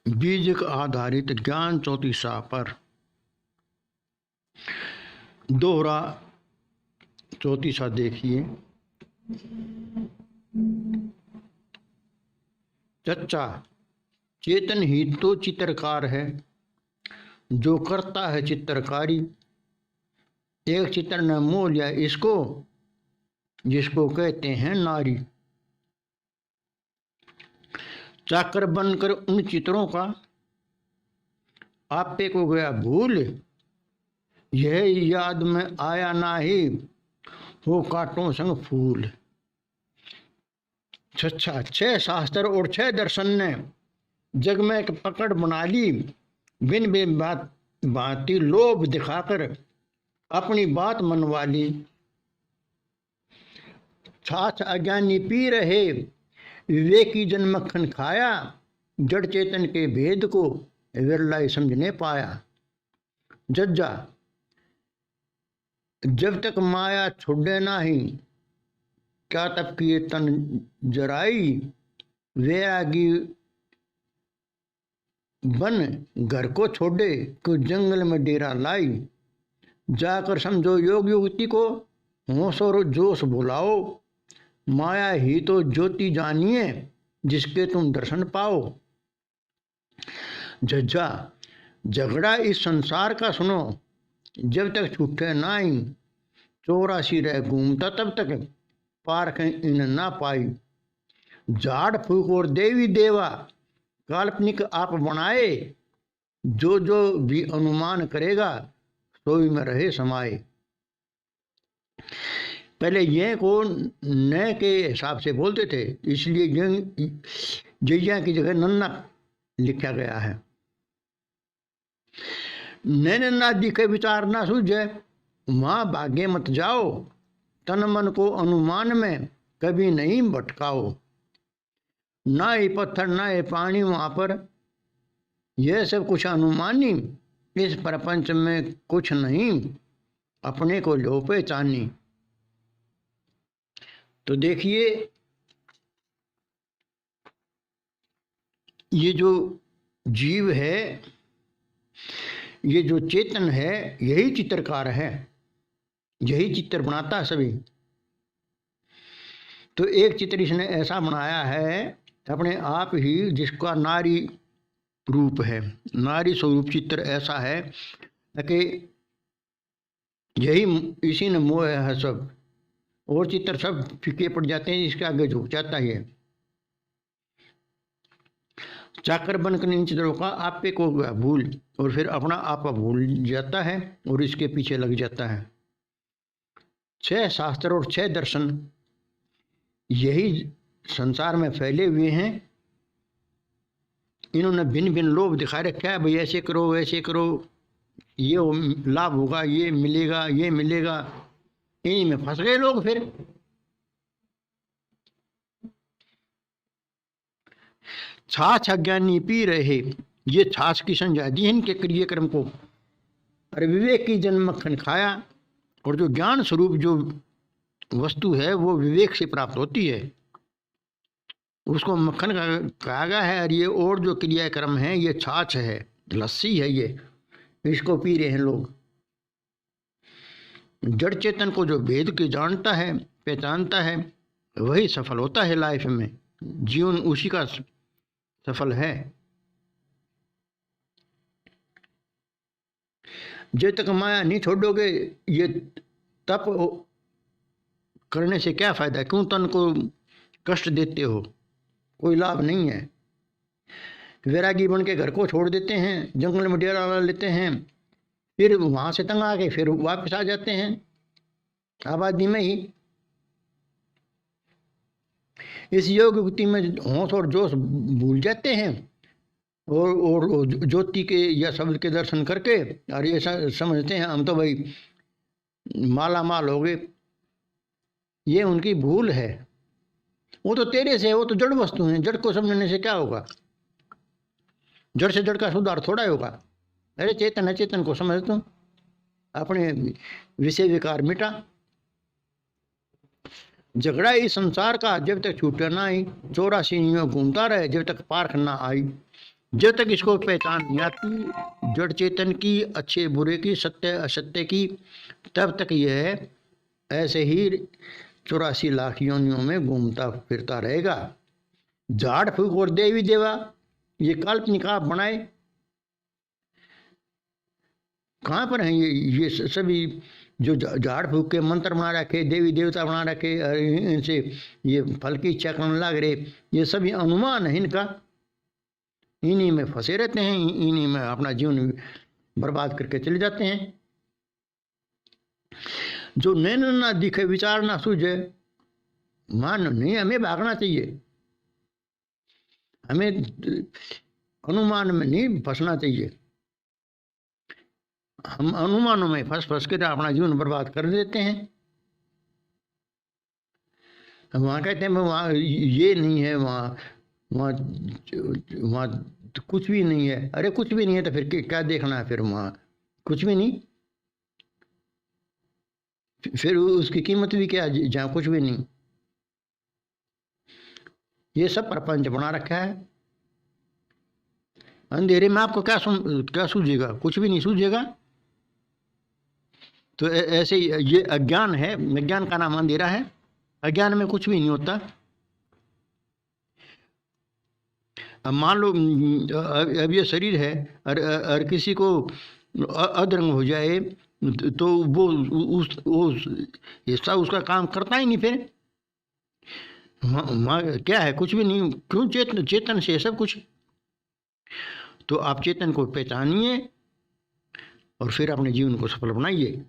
बीज आधारित ज्ञान चौतीसा पर दोहरा चौतीसा देखिए। चच्चा, चेतन ही तो चित्रकार है, जो करता है चित्रकारी। एक चित्र ने मोह लिया इसको, जिसको कहते हैं नारी। चाकर बनकर उन चित्रों का आपे को गया भूल। यह याद में आया ना ही हो कांटों संग फूल। छह शास्त्र और 6 दर्शन ने जग में एक पकड़ बना ली। बिन बिन बात बाती लोभ दिखाकर अपनी बात मनवा ली। छाछ अज्ञानी पी रहे, विवेकी जन मक्खन खाया। जड़ चेतन के भेद को विरला समझने पाया। जज्जा, जब तक माया छोड़े नाही, क्या तब किए तन जराई। वैरागी बन घर को छोड़े, को जंगल में डेरा लाई। जाकर समझो योग युक्ति को, होश और जोश बुलाओ। माया ही तो ज्योति जानिए, जिसके तुम दर्शन पाओ। जज्जा, झगड़ा इस संसार का सुनो, जब तक छूटे नाई। 84 रह घूमता तब तक, पारख इन ना पाई। झाड़ फूक और देवी देवा काल्पनिक आप बनाए। जो जो भी अनुमान करेगा, सोई में रहे समाये। पहले ये को न के हिसाब से बोलते थे, इसलिए जैया की जगह नन्ना लिखा गया है। नैना दिखे विचार ना सूझे, वहां भाग्य मत जाओ। तन मन को अनुमान में कभी नहीं भटकाओ। ना ही पत्थर ना ही पानी वहां पर, यह सब कुछ अनुमानी। इस प्रपंच में कुछ नहीं, अपने को लो पहचानी। तो देखिए, ये जो जीव है, ये जो चेतन है, यही चित्रकार है, यही चित्र बनाता है सभी। तो एक चित्र इसने ऐसा बनाया है अपने आप ही, जिसका नारी रूप है। नारी स्वरूप चित्र ऐसा है कि यही इसी ने मोह है सब, और चित्र सब फीके पड़ जाते हैं, इसके आगे झुक जाता है। चाकर बनकर इन चित्रों का आपे को भूल, और फिर अपना आपा भूल जाता है और इसके पीछे लग जाता है। 6 शास्त्र और 6 दर्शन यही संसार में फैले हुए हैं। इन्होंने भिन्न भिन्न लोभ दिखा रखा है, भाई ऐसे करो वैसे करो, ये लाभ होगा, ये मिलेगा, ये मिलेगा। इन्हीं में फंस गए लोग। फिर छाछ अज्ञानी पी रहे, ये छाछ की संज्ञा दी है इनके क्रियाक्रम को। अरे विवेक की जन मक्खन खाया, और जो ज्ञान स्वरूप जो वस्तु है वो विवेक से प्राप्त होती है, उसको मक्खन कहा गया है। और ये और जो क्रियाक्रम है, ये छाछ है, लस्सी है, ये इसको पी रहे हैं लोग। जड़ चेतन को जो भेद के जानता है, पहचानता है, वही सफल होता है लाइफ में। जीवन उसी का सफल है। जब तक माया नहीं छोड़ोगे, ये तप करने से क्या फायदा है? क्यों तन को कष्ट देते हो? कोई लाभ नहीं है। वैरागी बन के घर को छोड़ देते हैं, जंगल में डेरा ला लेते हैं, फिर वहां से तंग आके फिर वापस आ जाते हैं आबादी में ही। इस योग युक्ति में होश और जोश भूल जाते हैं, और ज्योति के या शब्द के दर्शन करके और ये समझते हैं हम तो भाई माला माल हो गए। ये उनकी भूल है। वो तो तेरे से, वो तो जड़ वस्तु है, जड़ को समझने से क्या होगा? जड़ से जड़ का सुधार थोड़ा ही होगा। अरे चेतन है, चेतन को समझ तुम, अपने विषय विकार मिटा। झगड़ा इस संसार का जब तक छूटे ना आई, 84 घूमता रहे जब तक पार्ख ना आई। जब तक इसको पहचान नहीं आती जड़ चेतन की, अच्छे बुरे की, सत्य असत्य की, तब तक यह ऐसे ही 84 लाख योनियों में घूमता फिरता रहेगा। झाड़ फूक और देवी देवा ये काल्पनिक आप बनाए, कहाँ पर हैं ये सभी जो झाड़ फूक के मंत्र बना रखे, देवी देवता बना रखे, इनसे ये फल की इच्छा करने लग रहे, ये सभी अनुमान है इनका। इन्हीं में फंसे रहते हैं, इन्हीं में अपना जीवन बर्बाद करके चले जाते हैं। जो नैन ना दिखे, विचार ना सूझे, मान नहीं, हमें भागना चाहिए, हमें अनुमान में नहीं फंसना चाहिए। हम अनुमानों में फंस फंस कर अपना जीवन बर्बाद कर देते हैं। वहाँ कहते हैं वहाँ ये नहीं है, वहाँ वहाँ वहाँ कुछ भी नहीं है। अरे कुछ भी नहीं है तो फिर क्या देखना है? फिर वहाँ कुछ भी नहीं, फिर उसकी कीमत भी क्या जहाँ कुछ भी नहीं। ये सब प्रपंच बना रखा है। अंधेरे में आपको क्या सूझेगा? कुछ भी नहीं सूझेगा। तो ऐसे ये अज्ञान है, अज्ञान का नाम अंधेरा है। अज्ञान में कुछ भी नहीं होता। अब मान लो अब ये शरीर है और किसी को अधरंग हो जाए तो वो उस हिस्सा उसका काम करता ही नहीं। फिर क्या है? कुछ भी नहीं। क्यों? चेतन से सब कुछ। तो आप चेतन को पहचानिए और फिर अपने जीवन को सफल बनाइए।